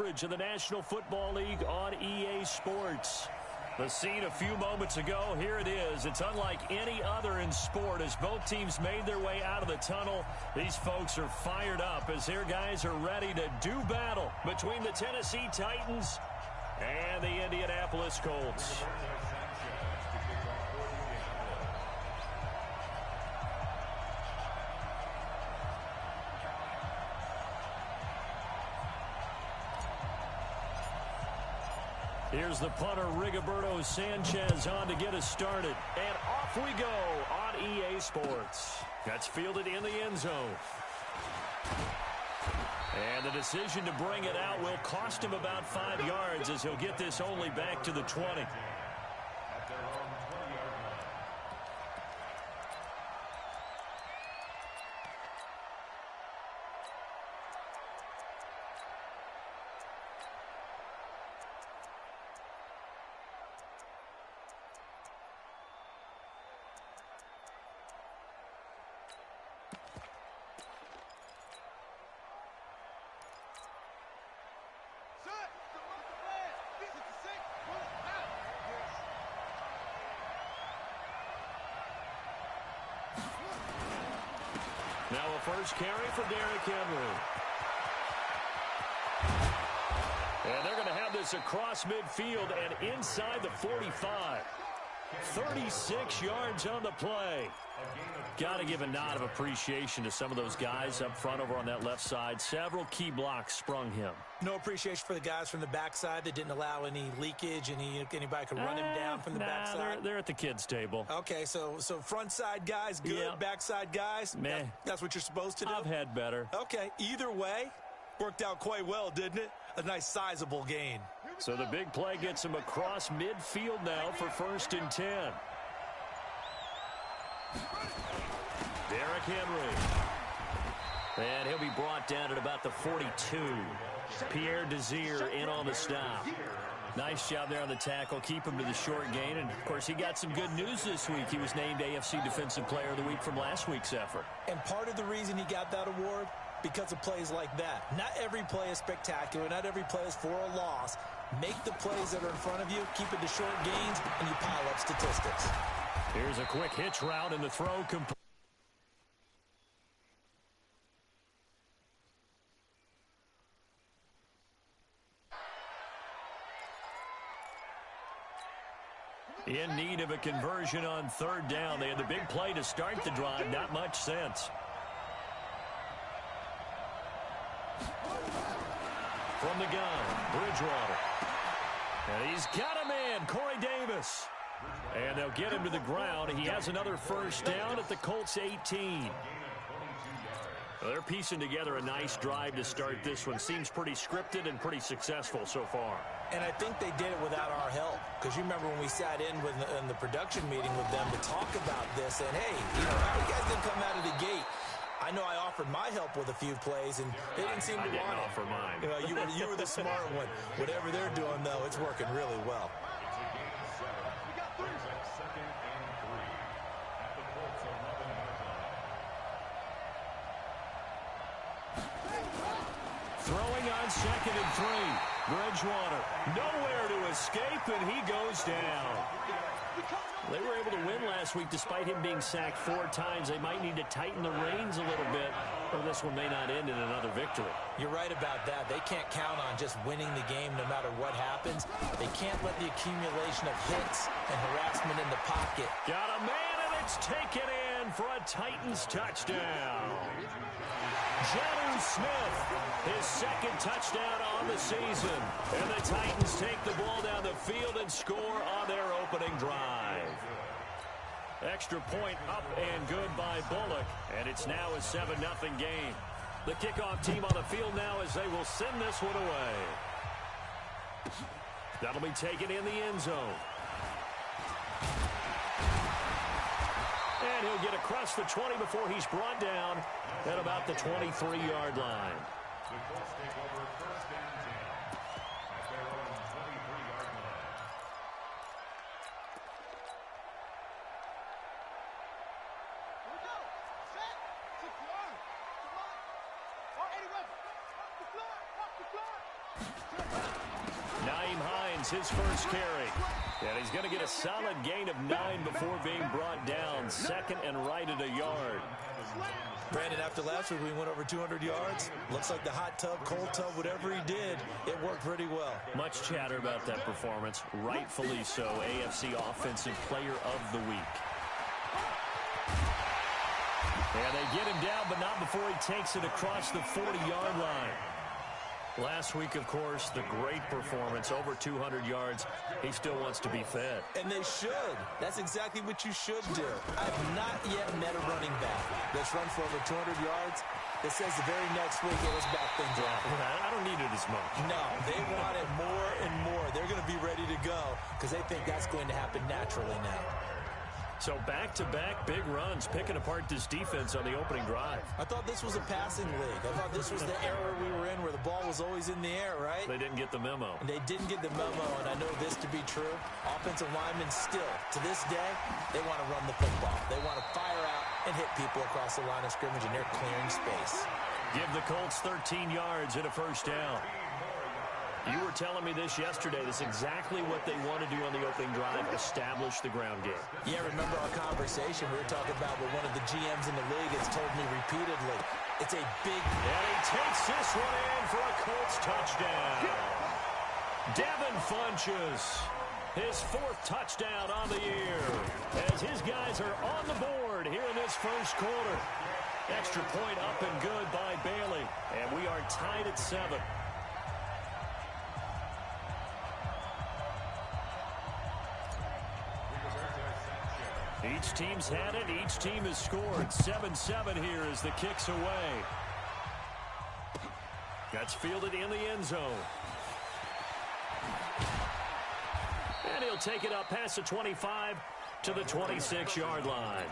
coverage of the National Football League on EA Sports. The scene a few moments ago, here it is. It's unlike any other in sport as both teams made their way out of the tunnel. These folks are fired up as their guys are ready to do battle between the Tennessee Titans and the Indianapolis Colts. Here's the punter, Rigoberto Sanchez, on to get us started. And off we go on EA Sports. That's fielded in the end zone. And the decision to bring it out will cost him about 5 yards as he'll get this only back to the 20. Now a first carry for Derrick Henry. And they're going to have this across midfield and inside the 45. 36 yards on the play. Got to give a nod of appreciation to some of those guys up front over on that left side. Several key blocks sprung him. No appreciation for the guys from the backside that didn't allow any leakage. Anybody could run him down from the backside. They're at the kids' table. Okay, so front side guys, good. Yeah. Backside guys, meh. That's what you're supposed to do? I've had better. Okay, either way, worked out quite well, didn't it? A nice sizable gain. So the big play gets him across midfield now for 1st and 10. Derrick Henry. And he'll be brought down at about the 42. Pierre Desir in on the stop. Nice job there on the tackle. Keep him to the short gain. And, of course, he got some good news this week. He was named AFC Defensive Player of the Week from last week's effort. And part of the reason he got that award, because of plays like that. Not every play is spectacular. Not every play is for a loss. Make the plays that are in front of you, keep it to short gains, and you pile up statistics. Here's a quick hitch route, and the throw complete. In need of a conversion on 3rd down. They had the big play to start the drive. Not much sense. From the gun, Bridgewater. And he's got a man, Corey Davis. And they'll get him to the ground. He has another first down at the Colts 18. Well, they're piecing together a nice drive to start this one. Seems pretty scripted and pretty successful so far. And I think they did it without our help. Because you remember when we sat in the production meeting with them to talk about this. And, hey, you guys didn't come out of the gate. I know I offered my help with a few plays, and they didn't seem to want it. I didn't offer mine. You were the smart one. Whatever they're doing, though, it's working really well. Throwing on 2nd and 3. Bridgewater nowhere to escape, and he goes down. They were able to win last week despite him being sacked 4 times. They might need to tighten the reins a little bit, or this one may not end in another victory. You're right about that. They can't count on just winning the game no matter what happens. They can't let the accumulation of hits and harassment in the pocket. Got a man, and it's taken in for a Titans touchdown. Jonnu Smith, his 2nd touchdown on the season. And the Titans take the ball down the field and score on their opening drive. Extra point up and good by Bullock. And it's now a 7-0 game. The kickoff team on the field now as they will send this one away. That'll be taken in the end zone. And he'll get across the 20 before he's brought down at about the 23-yard line. His first carry. And he's going to get a solid gain of 9 before being brought down. Second and right at a yard. Brandon, after last week, we went over 200 yards. Looks like the hot tub, cold tub, whatever he did, it worked pretty well. Much chatter about that performance. Rightfully so. AFC Offensive Player of the Week. And they get him down, but not before he takes it across the 40-yard line. Last week, of course, the great performance, over 200 yards. He still wants to be fed. And they should. That's exactly what you should do. I've not yet met a running back that's run for over 200 yards that says the very next week, let's back things up. I don't need it as much. No, they want it more and more. They're going to be ready to go because they think that's going to happen naturally now. So back-to-back big runs, picking apart this defense on the opening drive. I thought this was a passing league. I thought this was the era we were in where the ball was always in the air, right? They didn't get the memo. And they didn't get the memo, and I know this to be true. Offensive linemen still, to this day, they want to run the football. They want to fire out and hit people across the line of scrimmage, and they're clearing space. Give the Colts 13 yards and a first down. You were telling me this yesterday. This is exactly what they want to do on the opening drive, establish the ground game. Yeah, remember our conversation we were talking about with one of the GMs in the league has told me repeatedly, it's a big... And he takes this one in for a Colts touchdown. Devin Funchess, his 4th touchdown on the year, as his guys are on the board here in this first quarter. Extra point up and good by Bailey, and we are tied at 7. Each team's had it. Each team has scored. 7-7 here as the kick's away. That's fielded in the end zone. And he'll take it up past the 25 to the 26-yard line.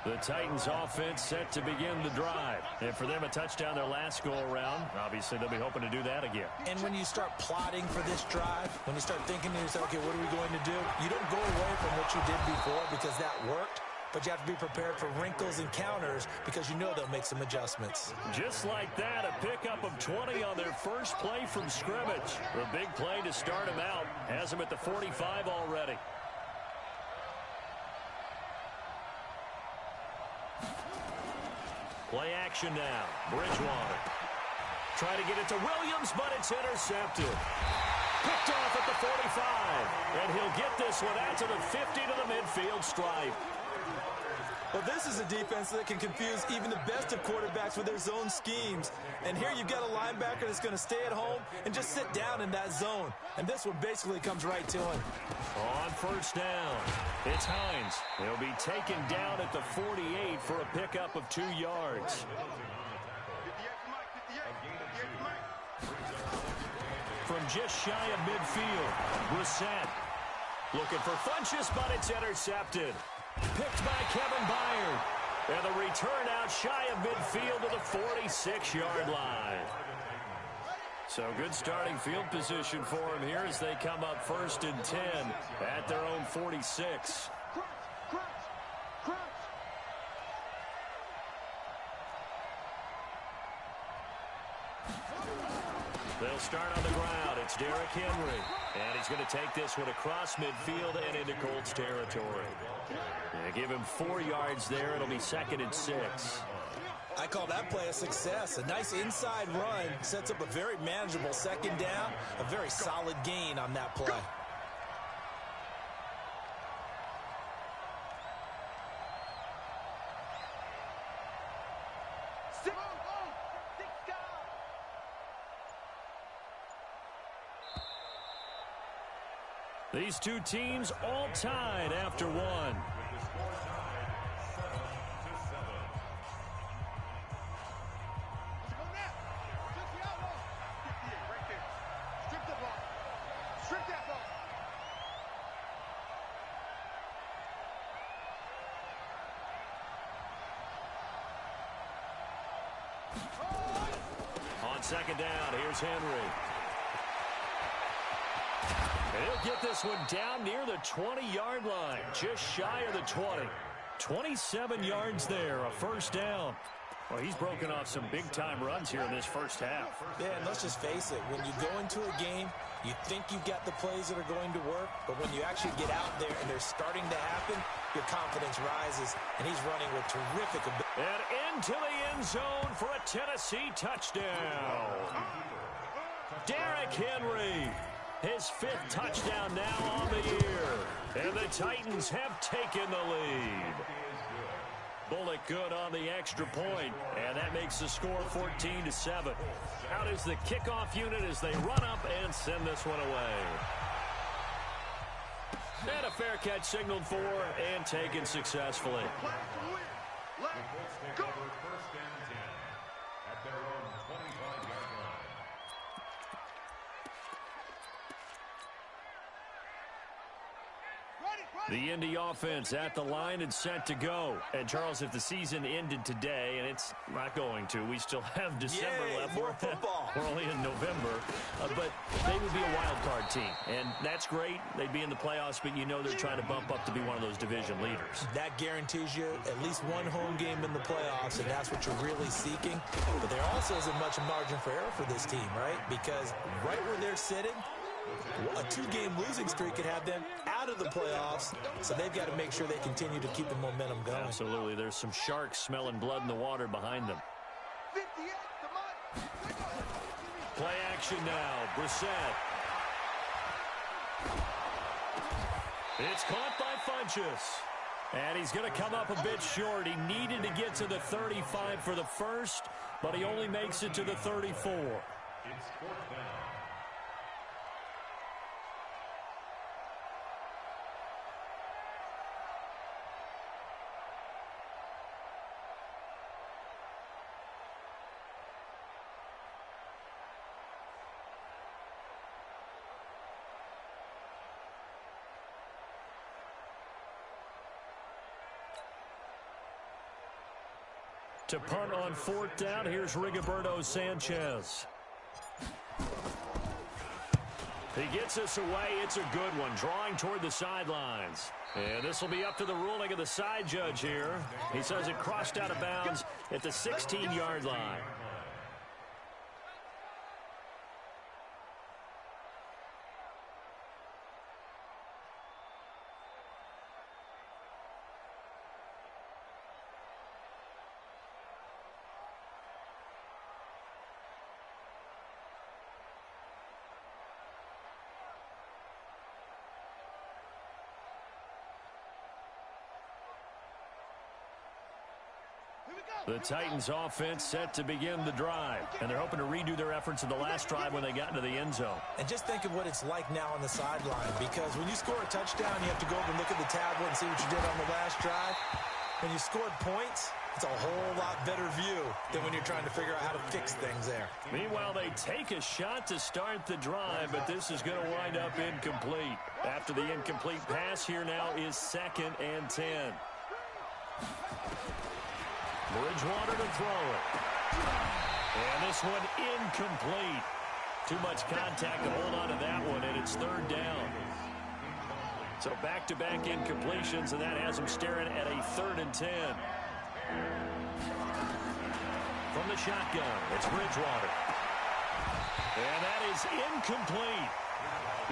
The Titans offense set to begin the drive. And for them, a touchdown their last go-around. Obviously, they'll be hoping to do that again. And when you start plotting for this drive, when you start thinking to yourself, okay, what are we going to do? You don't go away from what you did before because that worked. But you have to be prepared for wrinkles and counters because you know they'll make some adjustments. Just like that, a pickup of 20 on their first play from scrimmage. The big play to start them out. Has them at the 45 already. Play action now. Bridgewater. Trying to get it to Williams, but it's intercepted. Picked off at the 45. And he'll get this one out to the 50 to the midfield stripe. Well, this is a defense that can confuse even the best of quarterbacks with their zone schemes. And here you've got a linebacker that's going to stay at home and just sit down in that zone. And this one basically comes right to him. On first down, it's Hines. He'll be taken down at the 48 for a pickup of 2 yards. From just shy of midfield, Brissett looking for Funchess, but it's intercepted. Picked by Kevin Byard. And the return out shy of midfield to the 46-yard line. So good starting field position for him here as they come up 1st and 10 at their own 46. They'll start on the ground. It's Derrick Henry. And he's going to take this one across midfield and into Colts territory. They give him 4 yards there. It'll be 2nd and 6. I call that play a success. A nice inside run sets up a very manageable 2nd down. A very solid gain on that play. These two teams all tied after one. On 2nd down, here's Henry. And he'll get this one down near the 20-yard line, just shy of the 20. 27 yards there, a 1st down. Well, he's broken off some big-time runs here in this first half. Yeah, and let's just face it. When you go into a game, you think you've got the plays that are going to work, but when you actually get out there and they're starting to happen, your confidence rises, and he's running with terrific ability. And into the end zone for a Tennessee touchdown. Derrick Henry, his 5th touchdown now on the year. And the Titans have taken the lead. Bullock good on the extra point, and that makes the score 14-7. Out is the kickoff unit as they run up and send this one away. And a fair catch signaled for and taken successfully. Let's go. First and 10 at their own 25-yard line. The Indy offense at the line and set to go. And, Charles, if the season ended today, and it's not going to, we still have December left. More football. We're only in November. But they would be a wild card team. And that's great. They'd be in the playoffs, but you know they're trying to bump up to be one of those division leaders. That guarantees you at least one home game in the playoffs, and that's what you're really seeking. But there also isn't much margin for error for this team, right? Because right where they're sitting, a 2-game losing streak could have them out of the playoffs, so they've got to make sure they continue to keep the momentum going. Absolutely. There's some sharks smelling blood in the water behind them. Play action now. Brissett. It's caught by Funchess. And he's going to come up a bit short. He needed to get to the 35 for the first, but he only makes it to the 34. It's 4th down. To punt on 4th down, here's Rigoberto Sanchez. He gets us away. It's a good one, drawing toward the sidelines. And this will be up to the ruling of the side judge here. He says it crossed out of bounds at the 16-yard line. The Titans offense set to begin the drive, and they're hoping to redo their efforts in the last drive when they got into the end zone. And just think of what it's like now on the sideline, because when you score a touchdown, you have to go over and look at the tablet and see what you did on the last drive. When you scored points, it's a whole lot better view than when you're trying to figure out how to fix things there. Meanwhile, they take a shot to start the drive, but this is going to wind up incomplete. After the incomplete pass, here now is 2nd and 10. Bridgewater to throw it. And this one incomplete. Too much contact to hold on to that one, and it's 3rd down. So back-to-back incompletions, and that has them staring at a 3rd and 10. From the shotgun, it's Bridgewater. And that is incomplete.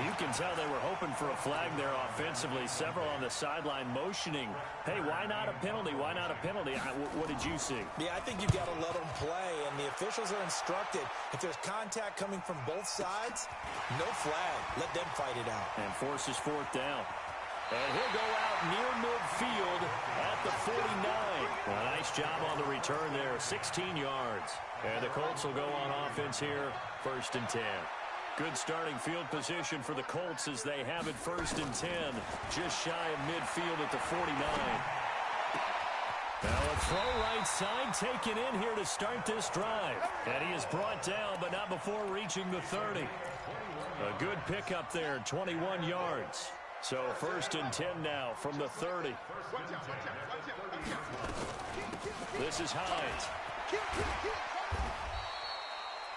You can tell they were hoping for a flag there offensively. Several on the sideline motioning. Hey, why not a penalty? Why not a penalty? What did you see? Yeah, I think you've got to let them play, and the officials are instructed. If there's contact coming from both sides, no flag. Let them fight it out. And forces 4th down. And he'll go out near midfield at the 49. A nice job on the return there, 16 yards. And the Colts will go on offense here, 1st and 10. Good starting field position for the Colts as they have it 1st and 10, just shy of midfield at the 49. Now a throw right side taken in here to start this drive. And he is brought down, but not before reaching the 30. A good pickup there, 21 yards. So 1st and 10 now from the 30. This is Hines.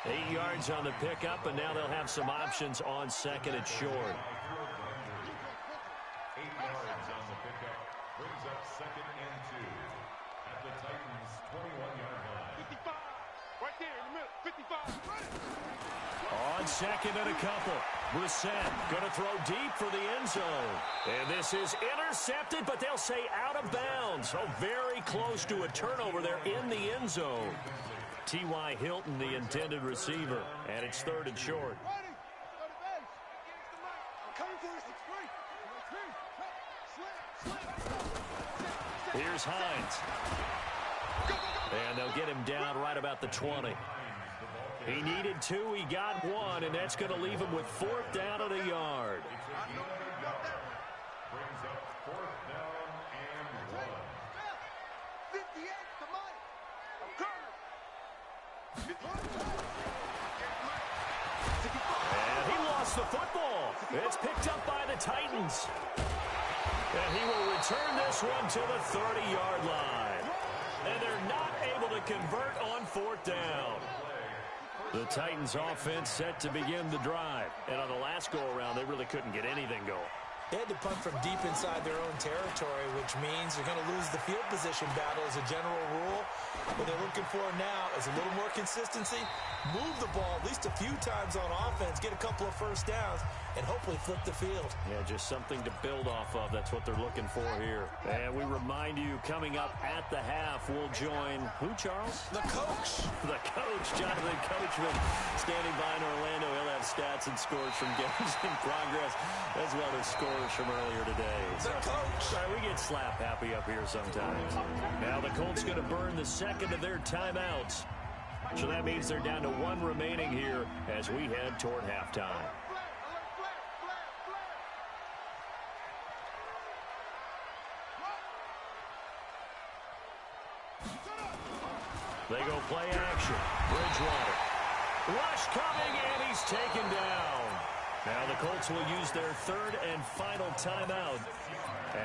8 yards on the pickup, and now they'll have some options on 2nd and short. 8 yards on the pickup brings up 2nd and 2 at the Titans' 21-yard line. On second and a couple. Brissett going to throw deep for the end zone. And this is intercepted, but they'll say out of bounds. So very close to a turnover there in the end zone. T.Y. Hilton, the intended receiver. And it's 3rd and short. Here's Hines. And they'll get him down right about the 20. He needed 2, he got 1, and that's going to leave him with 4th down at a yard. Brings up 4th down and 1. 58 to Mike. And he lost the football. It's picked up by the Titans. And he will return this one to the 30-yard line. And they're not able to convert on 4th down. The Titans offense set to begin the drive. And on the last go-around, they really couldn't get anything going. They had to punt from deep inside their own territory, which means they're going to lose the field position battle as a general rule. What they're looking for now is a little more consistency, move the ball at least a few times on offense, get a couple of first downs, and hopefully flip the field. Yeah, just something to build off of. That's what they're looking for here. And we remind you, coming up at the half, we'll join who, Charles? The coach. The coach, Jonathan Coachman, standing by in Orlando. He'll have stats and scores from games in progress, as well as scores from earlier today. The coach. Sorry, we get slap happy up here sometimes. Now the Colts going to burn the second of their timeouts. So that means they're down to 1 remaining here as we head toward halftime. They go play action. Bridgewater. Rush coming, and he's taken down. Now the Colts will use their 3rd and final timeout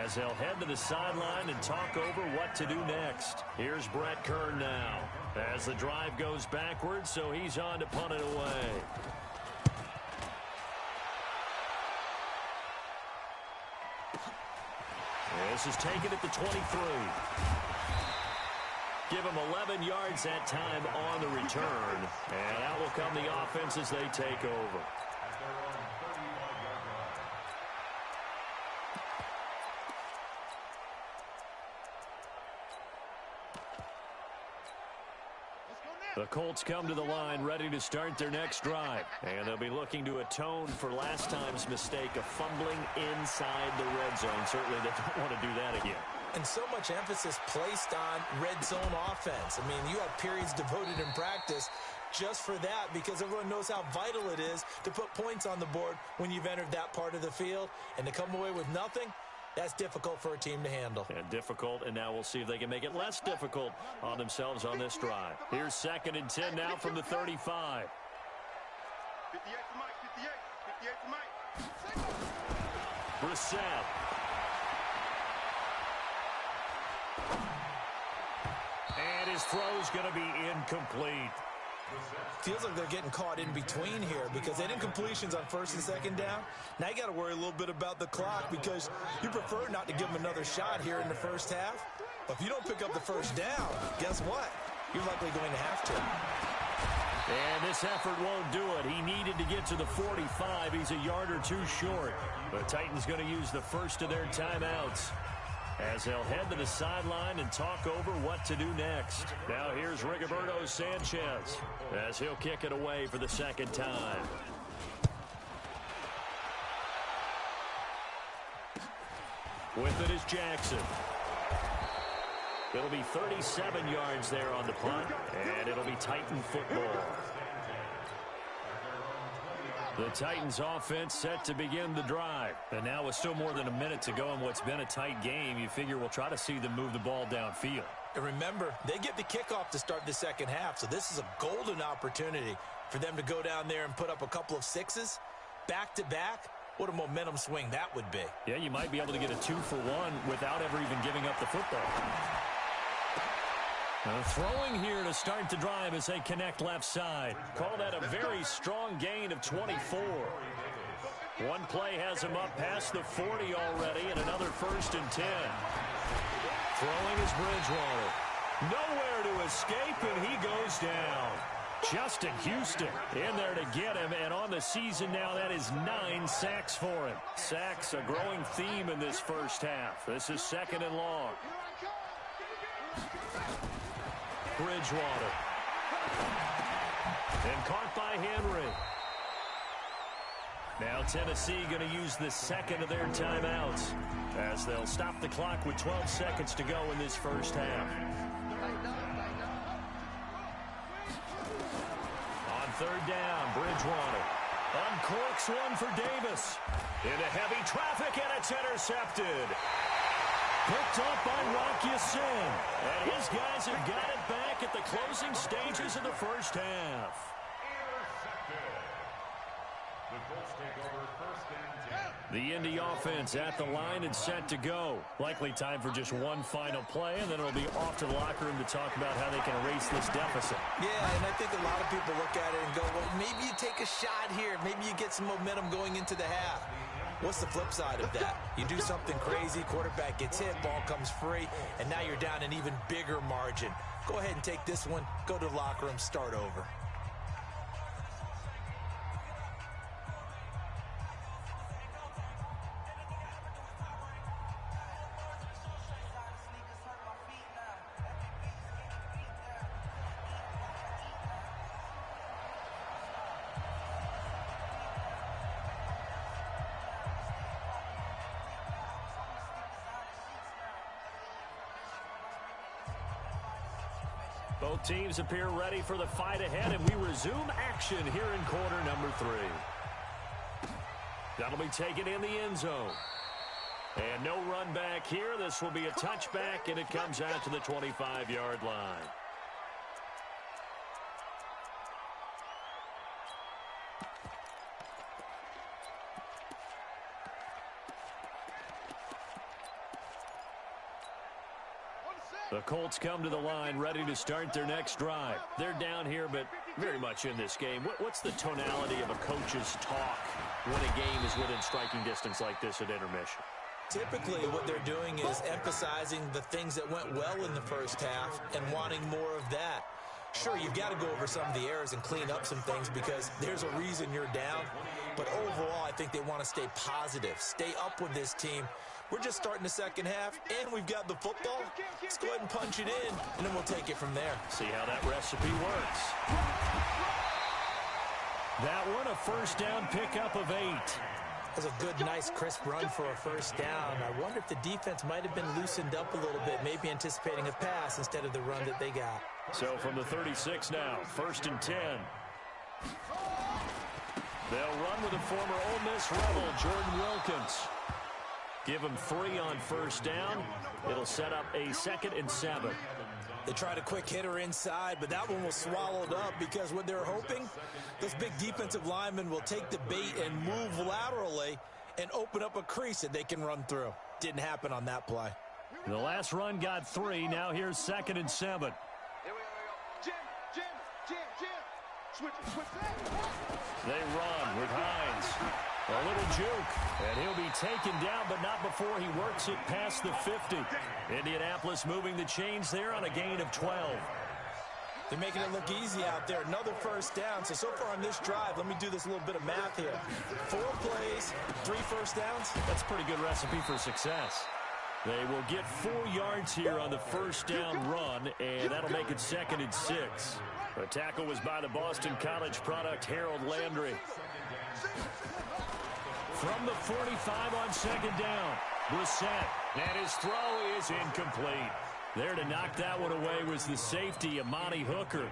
as they'll head to the sideline and talk over what to do next. Here's Brett Kern now as the drive goes backwards, so he's on to punt it away. This is taken at the 23. Give them 11 yards that time on the return. And out will come the offense as they take over. The Colts come to the line ready to start their next drive. And they'll be looking to atone for last time's mistake of fumbling inside the red zone. Certainly they don't want to do that again. And so much emphasis placed on red zone offense. I mean, you have periods devoted in practice just for that because everyone knows how vital it is to put points on the board when you've entered that part of the field. And to come away with nothing, that's difficult for a team to handle. And difficult, and now we'll see if they can make it less difficult on themselves on this drive. Here's 2nd and 10 now from the 35. 58 for Mike, 58 for Mike. Brissett. And his throw's going to be incomplete. Feels like they're getting caught in between here because they did incompletions on 1st and 2nd down. Now you got to worry a little bit about the clock because you prefer not to give them another shot here in the first half. But if you don't pick up the first down, guess what? You're likely going to have to. And this effort won't do it. He needed to get to the 45. He's a yard or 2 short. The Titans going to use the first of their timeouts as they'll head to the sideline and talk over what to do next. Now here's Rigoberto Sanchez as he'll kick it away for the 2nd time. With it is Jackson. It'll be 37 yards there on the punt, and it'll be Titan football. The Titans offense set to begin the drive. And now with still more than a minute to go in what's been a tight game, you figure we'll try to see them move the ball downfield. And remember, they get the kickoff to start the 2nd half, so this is a golden opportunity for them to go down there and put up a couple of 6s back-to-back. What a momentum swing that would be. Yeah, you might be able to get a 2-for-1 without ever even giving up the football. Throwing here to start the drive as they connect left side. Call that a very strong gain of 24. One play has him up past the 40 already, and another 1st and 10. Throwing is Bridgewater. Nowhere to escape, and he goes down. Justin Houston in there to get him, and on the season now, that is 9 sacks for him. Sacks, a growing theme in this first half. This is 2nd and long. Bridgewater. And caught by Henry. Now Tennessee going to use the second of their timeouts as they'll stop the clock with 12 seconds to go in this first half. On 3rd down, Bridgewater uncorks one for Davis. Into heavy traffic, and it's intercepted. Picked up by Rock Ya-Sin. And his guys have got it back at the closing stages of the first half. The Colts take over 1st and 10. The Indy offense at the line and set to go. Likely time for just one final play, and then it'll be off to the locker room to talk about how they can erase this deficit. Yeah, and I think a lot of people look at it and go, well, maybe you take a shot here. Maybe you get some momentum going into the half. What's the flip side of that? You do something crazy, quarterback gets hit, ball comes free, and now you're down an even bigger margin. Go ahead and take this one, go to the locker room, start over. Both teams appear ready for the fight ahead, and we resume action here in quarter number 3. That'll be taken in the end zone. And no run back here. This will be a touchback, and it comes out to the 25-yard line. The Colts come to the line ready to start their next drive. They're down here, but very much in this game. What's the tonality of a coach's talk when a game is within striking distance like this at intermission? Typically, what they're doing is emphasizing the things that went well in the first half and wanting more of that. Sure, you've got to go over some of the errors and clean up some things because there's a reason you're down. But overall, I think they want to stay positive, stay up with this team. We're just starting the second half, and we've got the football. Let's go ahead and punch it in, and then we'll take it from there. See how that recipe works. That one, a first down pickup of 8. That's a good, nice, crisp run for a first down. I wonder if the defense might have been loosened up a little bit, maybe anticipating a pass instead of the run that they got. So from the 36 now, 1st and 10. They'll run with a former Ole Miss Rebel, Jordan Wilkins. Give him 3 on first down. It'll set up a 2nd and 7. They tried a quick hitter inside, but that one was swallowed up because what they're hoping, those big defensive linemen will take the bait and move laterally and open up a crease that they can run through. Didn't happen on that play. The last run got 3. Now here's 2nd and 7. Here we go. Jim. Switch. They run with Hines. A little juke, and he'll be taken down, but not before he works it past the 50. Indianapolis moving the chains there on a gain of 12. They're making it look easy out there. Another first down. So far on this drive, let me do this little bit of math here. 4 plays, 3 first downs. That's a pretty good recipe for success. They will get 4 yards here on the first down run, and that'll make it 2nd and 6. The tackle was by the Boston College product, Harold Landry. From the 45 on 2nd down, Brissett, and his throw is incomplete. There to knock that one away was the safety, Amani Hooker.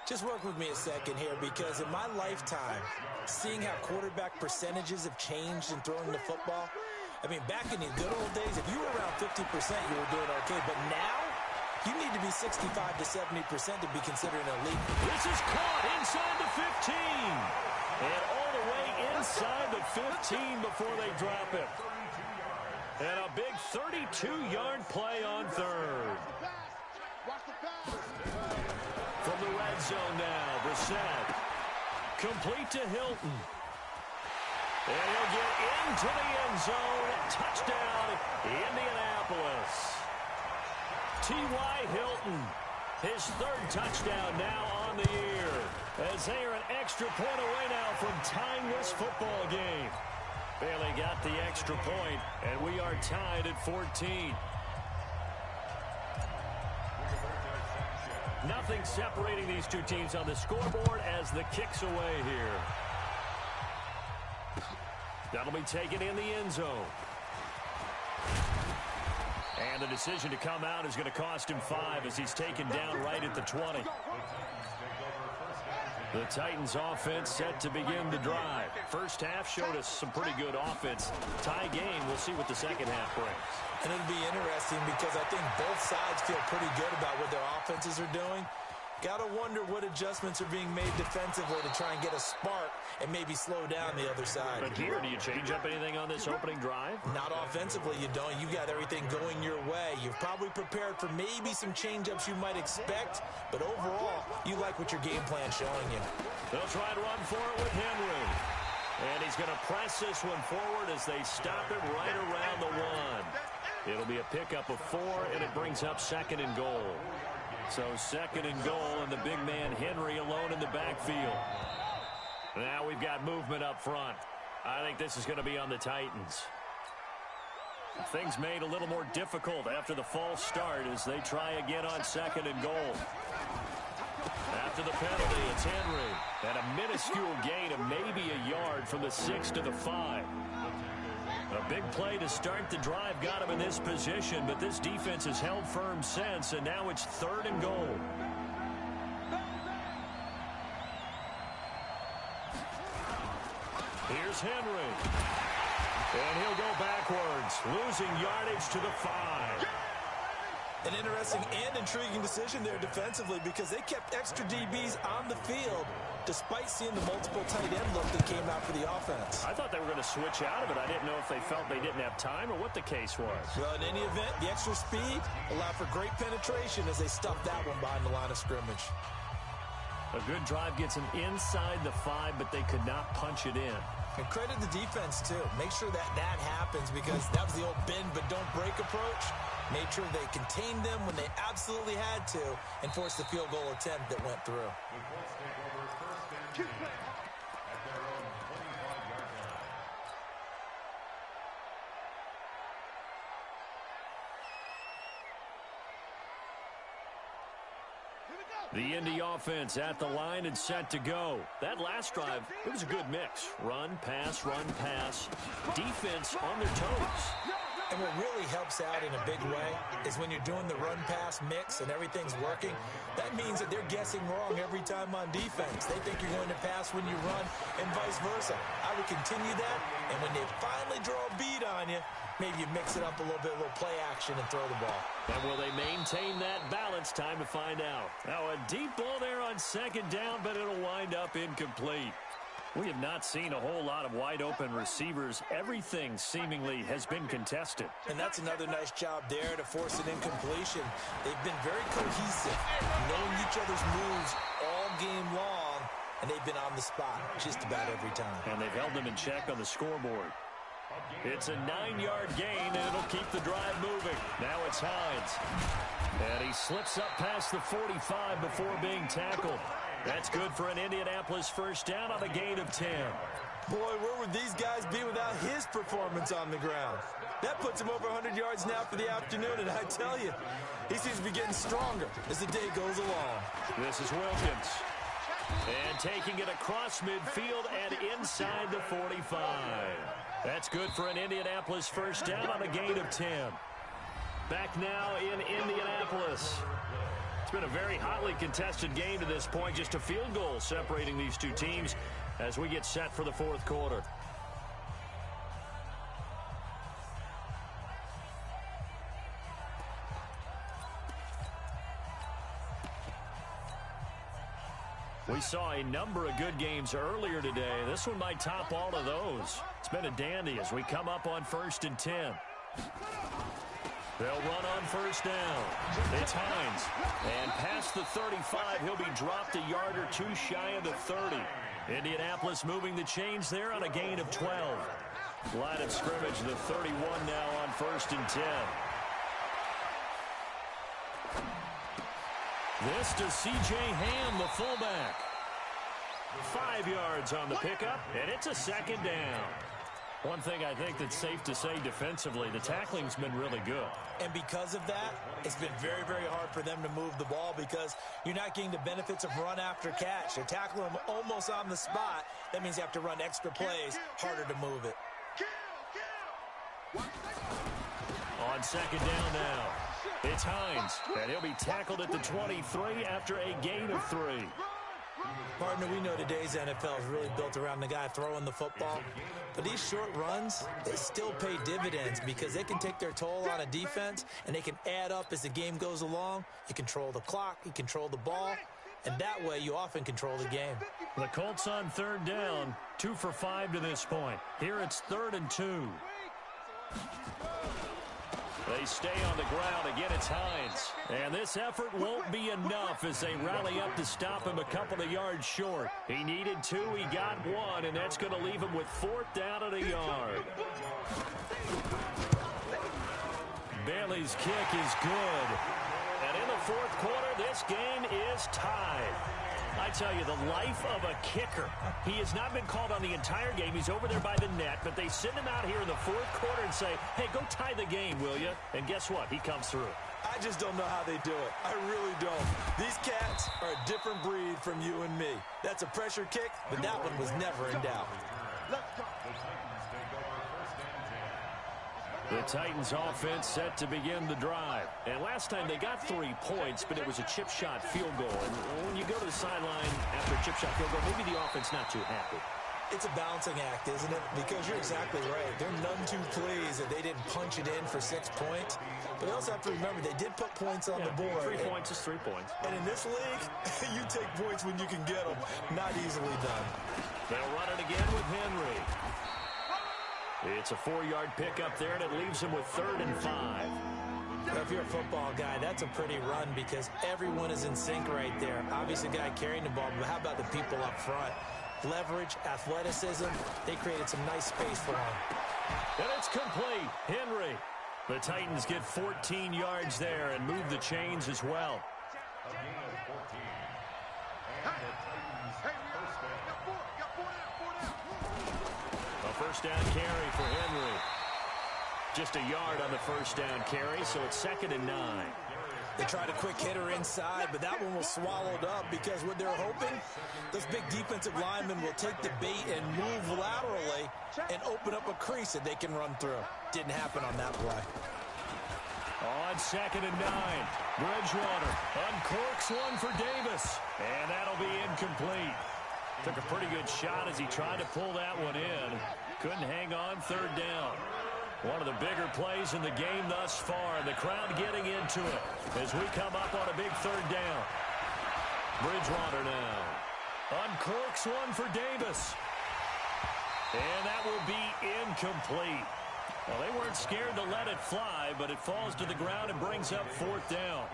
Just work with me a second here, because in my lifetime, seeing how quarterback percentages have changed in throwing the football, I mean, back in the good old days, if you were around 50%, you were doing okay. But now, you need to be 65 to 70% to be considered an elite. This is caught inside the 15. And all the way inside the 15 before they drop it. And a big 32-yard play on 3rd. From the red zone now, Brissett. Complete to Hilton. And he'll get into the end zone. Touchdown, Indianapolis. T.Y. Hilton His third touchdown now on the year, as they are an extra point away now from tying this football game. Bailey got the extra point, and we are tied at 14. Nothing separating these two teams on the scoreboard as the kick's away here. That'll be taken in the end zone. And the decision to come out is going to cost him 5 as he's taken down right at the 20. The Titans offense set to begin the drive. First half showed us some pretty good offense. Tie game, we'll see what the second half brings. And it'll be interesting because I think both sides feel pretty good about what their offenses are doing. Got to wonder what adjustments are being made defensively to try and get a spark and maybe slow down the other side. But here, do you change up anything on this opening drive? Not offensively, you don't. You got everything going your way. You've probably prepared for maybe some change-ups you might expect, but overall, you like what your game plan's showing you. They'll try to run for it with Henry. And he's going to press this one forward as they stop him right around the 1. It'll be a pickup of 4, and it brings up 2nd and goal. So 2nd and goal, and the big man Henry alone in the backfield. Now we've got movement up front. I think this is going to be on the Titans. Things made a little more difficult after the false start as they try again on 2nd and goal. After the penalty, it's Henry. And a minuscule gain of maybe a yard from the 6 to the 5. A big play to start the drive got him in this position, but this defense has held firm since, and now it's 3rd and goal. Here's Henry. And he'll go backwards, losing yardage to the 5. An interesting and intriguing decision there defensively because they kept extra DBs on the field despite seeing the multiple tight end look that came out for the offense. I thought they were going to switch out of it. I didn't know if they felt they didn't have time or what the case was. Well, in any event, the extra speed allowed for great penetration as they stuffed that one behind the line of scrimmage. A good drive gets them inside the 5, but they could not punch it in. And credit the defense, too. Make sure that that happens because that was the old bend but don't break approach. Made sure they contained them when they absolutely had to and forced the field goal attempt that went through. The Indy offense at the line and set to go. That last drive, it was a good mix. Run, pass, defense on their toes. And what really helps out in a big way is when you're doing the run-pass mix and everything's working, that means that they're guessing wrong every time on defense. They think you're going to pass when you run and vice versa. I would continue that, and when they finally draw a beat on you, maybe you mix it up a little bit, a little play action and throw the ball. And will they maintain that balance? Time to find out. Now a deep ball there on 2nd down, but it'll wind up incomplete. We have not seen a whole lot of wide-open receivers. Everything seemingly has been contested. And that's another nice job there to force an incompletion. They've been very cohesive, knowing each other's moves all game long, and they've been on the spot just about every time. And they've held them in check on the scoreboard. It's a 9-yard gain, and it'll keep the drive moving. Now it's Hines. And he slips up past the 45 before being tackled. That's good for an Indianapolis first down on a gain of 10. Boy, where would these guys be without his performance on the ground? That puts him over 100 yards now for the afternoon, and I tell you, he seems to be getting stronger as the day goes along. This is Wilkins. And taking it across midfield and inside the 45. That's good for an Indianapolis first down on a gain of 10. Back now in Indianapolis. It's been a very hotly contested game to this point. Just a field goal separating these two teams as we get set for the 4th quarter. We saw a number of good games earlier today. This one might top all of those. It's been a dandy as we come up on 1st and 10. They'll run on first down. It's Hines. And past the 35, he'll be dropped a yard or two shy of the 30. Indianapolis moving the chains there on a gain of 12. Line of scrimmage, the 31 now on 1st and 10. This to C.J. Ham, the fullback. 5 yards on the pickup, and it's a second down. One thing I think that's safe to say defensively, the tackling's been really good. And because of that, it's been very, very hard for them to move the ball because you're not getting the benefits of run after catch. They're tackling them almost on the spot. That means you have to run extra plays, harder to move it. On second down now, it's Hines, and he'll be tackled at the 23 after a gain of 3. Partner, we know today's NFL is really built around the guy throwing the football. But these short runs, they still pay dividends because they can take their toll on a defense and they can add up as the game goes along. You control the clock, you control the ball, and that way you often control the game. The Colts on third down, 2 for 5 to this point. Here it's 3rd and 2. They stay on the ground. Again, it's Hines. And this effort won't be enough as they rally up to stop him a couple of yards short. He needed 2, he got 1, and that's going to leave him with 4th down and a yard. Bailey's kick is good. And in the 4th quarter, this game is tied. I tell you, the life of a kicker. He has not been called on the entire game. He's over there by the net, but they send him out here in the 4th quarter and say, hey, go tie the game, will you? And guess what? He comes through. I just don't know how they do it. I really don't. These cats are a different breed from you and me. That's a pressure kick, but that one was never in doubt. The Titans offense set to begin the drive. And last time they got 3 points, but it was a chip shot field goal. And when you go to the sideline after a chip shot field goal, maybe the offense not too happy. It's a balancing act, isn't it? Because you're exactly right. They're none too pleased that they didn't punch it in for 6 points. But they also have to remember they did put points on the board. 3 points is 3 points. And in this league, you take points when you can get them. Not easily done. They'll run it again with Henry. It's a 4-yard pickup there, and it leaves him with 3rd and 5. Now, if you're a football guy, that's a pretty run because everyone is in sync right there. Obviously, the guy carrying the ball, but how about the people up front? Leverage, athleticism, they created some nice space for him. And it's complete. Henry. The Titans get 14 yards there and move the chains as well. A first down carry for Henry. Just a yard on the first down carry, so it's 2nd and 9. They tried a quick hitter inside, but that one was swallowed up because what they're hoping, those big defensive linemen will take the bait and move laterally and open up a crease that they can run through. Didn't happen on that play. On 2nd and 9, Bridgewater uncorks one for Davis, and that'll be incomplete. Took a pretty good shot as he tried to pull that one in. Couldn't hang on 3rd down. One of the bigger plays in the game thus far. The crowd getting into it as we come up on a big 3rd down. Bridgewater now uncorks one for Davis. And that will be incomplete. Well, they weren't scared to let it fly, but it falls to the ground and brings up 4th down.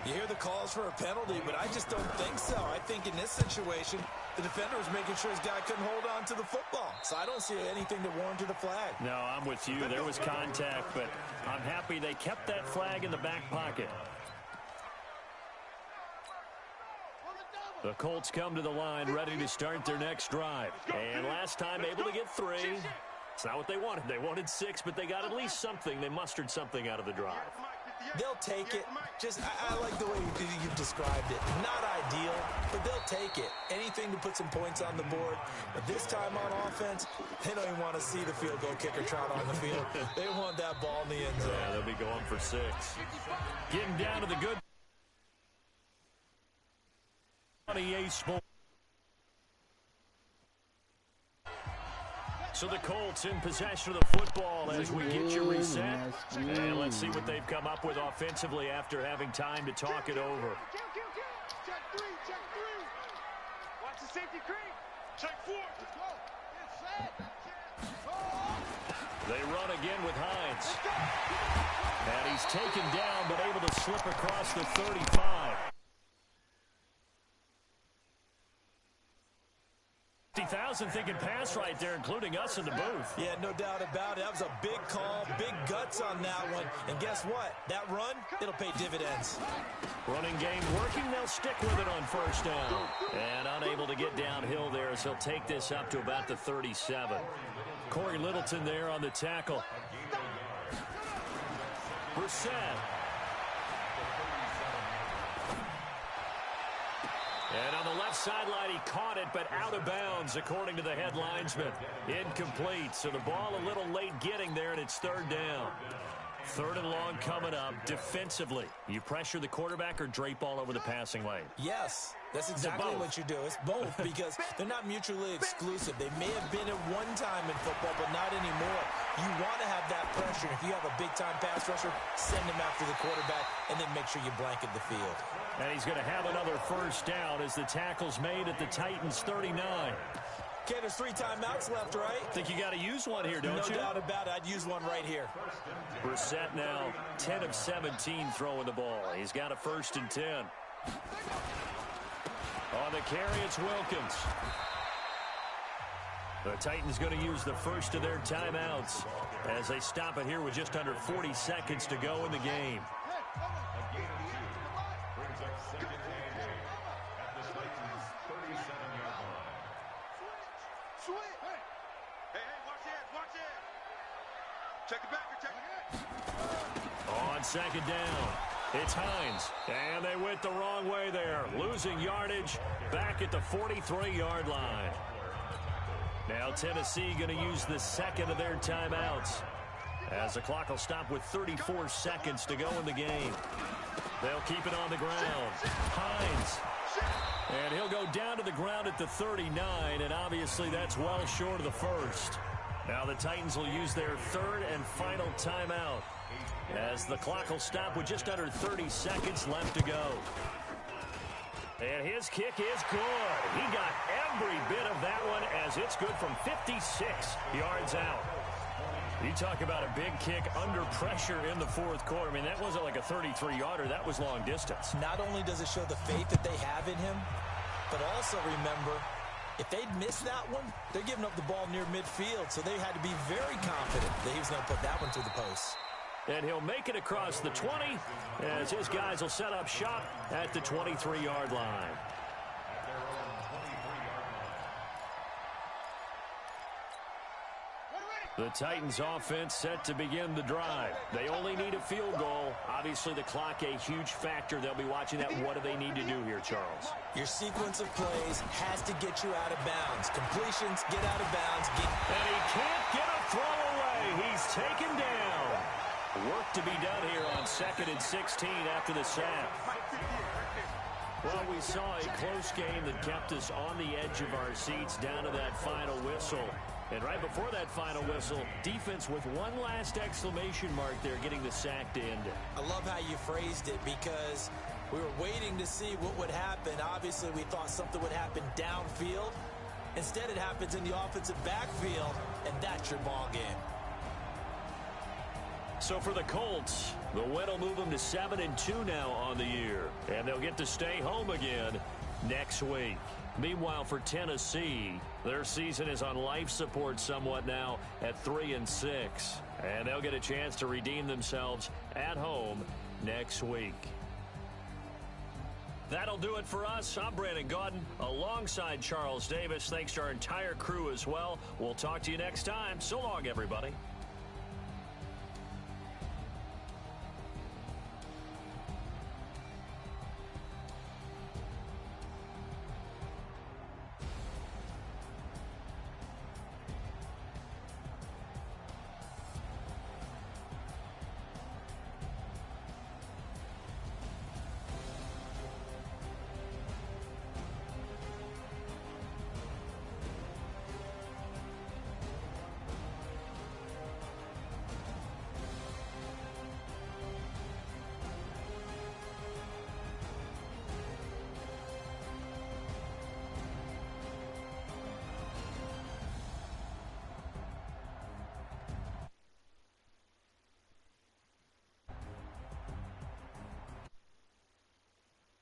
You hear the calls for a penalty, but I just don't think so. I think in this situation, the defender was making sure his guy couldn't hold on to the football. So I don't see anything that warranted a flag. No, I'm with you. There was contact, but I'm happy they kept that flag in the back pocket. The Colts come to the line ready to start their next drive. And last time able to get 3. It's not what they wanted. They wanted 6, but they got at least something. They mustered something out of the drive. They'll take it. I like the way you've described it. Not ideal, but they'll take it. Anything to put some points on the board. But this time on offense, they don't even want to see the field goal kicker trot on the field. They want that ball in the end zone. Yeah, they'll be going for 6. Getting down to the good 28 sport. So the Colts in possession of the football as we get you reset. And let's see what they've come up with offensively after having time to talk it over. Check 3, check 3. Watch the safety creep. Check 4. Let's go. They run again with Hines. And he's taken down but able to slip across the 35. 50,000 thinking pass right there, including us in the booth. Yeah, no doubt about it. That was a big call, big guts on that one. And guess what? That run, it'll pay dividends. Running game working. They'll stick with it on first down. And unable to get downhill there as he'll take this up to about the 37. Corey Littleton there on the tackle. Brissett. And on the left sideline, he caught it, but out of bounds, according to the head linesman. Incomplete, so the ball a little late getting there, and it's third down. Third and long coming up. Defensively, you pressure the quarterback or drape all over the passing lane? Yes, that's exactly what you do. It's both because they're not mutually exclusive. They may have been at one time in football, but not anymore. You want to have that pressure. If you have a big-time pass rusher, send him after the quarterback, and then make sure you blanket the field. And he's going to have another first down as the tackle's made at the Titans' 39. Okay, there's 3 timeouts left, right? Think you got to use one here, don't you? No doubt about it. I'd use one right here. Brissett now 10 of 17 throwing the ball. He's got a 1st and 10. On the carry, it's Wilkins. The Titans going to use the first of their timeouts as they stop it here with just under 40 seconds to go in the game. On second down, it's Hines, and they went the wrong way there, losing yardage back at the 43-yard line. Now Tennessee going to use the second of their timeouts as the clock will stop with 34 seconds to go in the game. They'll keep it on the ground. Hines, and he'll go down to the ground at the 39, and obviously that's well short of the first. Now the Titans will use their third and final timeout as the clock will stop with just under 30 seconds left to go. And his kick is good. He got every bit of that one as it's good from 56 yards out. You talk about a big kick under pressure in the fourth quarter. I mean, that wasn't like a 33-yarder. That was long distance. Not only does it show the faith that they have in him, but also remember, if they'd missed that one, they're giving up the ball near midfield, so they had to be very confident that he was going to put that one through the post. And he'll make it across the 20 as his guys will set up shop at the 23-yard line. The Titans offense set to begin the drive. They only need a field goal. Obviously, the clock a huge factor. They'll be watching that. What do they need to do here, Charles? Your sequence of plays has to get you out of bounds. Completions, get out of bounds. And he can't get a throw away. He's taken down. Work to be done here on 2nd and 16 after the sack. Well, we saw a close game that kept us on the edge of our seats down to that final whistle. And right before that final whistle, defense with one last exclamation mark there, getting the sack to end it. I love how you phrased it because we were waiting to see what would happen. Obviously, we thought something would happen downfield. Instead, it happens in the offensive backfield, and that's your ball game. So for the Colts, the win will move them to 7-2 now on the year. And they'll get to stay home again next week. Meanwhile, for Tennessee, their season is on life support somewhat now at 3-6. And they'll get a chance to redeem themselves at home next week. That'll do it for us. I'm Brandon Gaudin alongside Charles Davis. Thanks to our entire crew as well. We'll talk to you next time. So long, everybody.